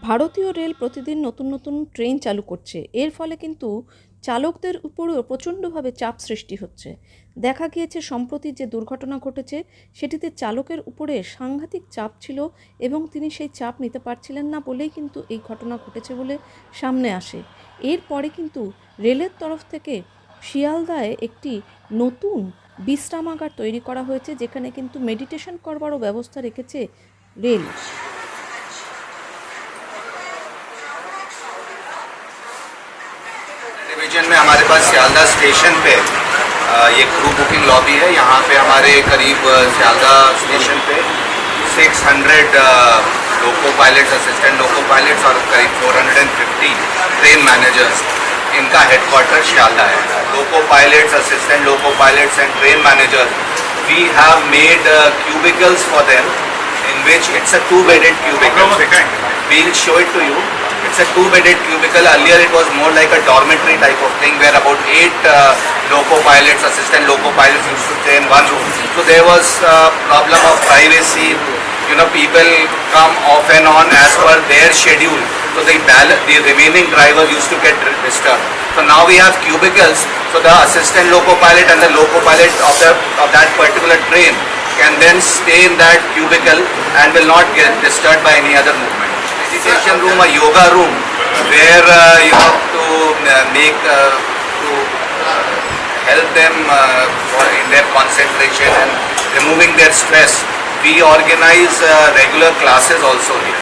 ভারতীয় রেল প্রতিদিন নতুন নতুন ট্রেন চালু করছে। এর ফলে কিন্তু চালকদের উপরেও প্রচণ্ডভাবে চাপ সৃষ্টি হচ্ছে। দেখা গিয়েছে সম্প্রতি যে দুর্ঘটনা ঘটেছে সেটিতে চালকের উপরে সাংঘাতিক চাপ ছিল এবং তিনি সেই চাপ নিতে পারছিলেন না বলেই কিন্তু এই ঘটনা ঘটেছে বলে সামনে আসে। এরপরে কিন্তু রেলের তরফ থেকে শিয়ালদায় একটি নতুন বিশ্রামাগার তৈরি করা হয়েছে, যেখানে কিন্তু মেডিটেশন করবারও ব্যবস্থা রেখেছে রেল। डिवीजन में हमारे पास सियालदा स्टेशन पे ये क्रू बुकिंग लॉबी है। यहाँ पे हमारे करीब सियालदा स्टेशन पे 600 loco pilots, assistant loco pilots और करीब 450 ट्रेन मैनेजर्स, इनका हेडक्वार्टर सियालदा है। Loco pilots, assistant loco pilots and train managers, we have made cubicles for them in which it's a two-bedded cubicle. We'll show it to you. It's a two-bedded cubicle. Earlier it was more like a dormitory type of thing where about 8 loco pilots, assistant loco pilots used to stay in one room. So there was a problem of privacy. You know, people come off and on as per their schedule. So the remaining driver used to get disturbed. So now we have cubicles. So the assistant loco pilot and the loco pilot of that particular train can then stay in that cubicle and will not get disturbed by any other movement. Meditation room, a yoga room, where you have to help them in their concentration and removing their stress. We organize regular classes also here.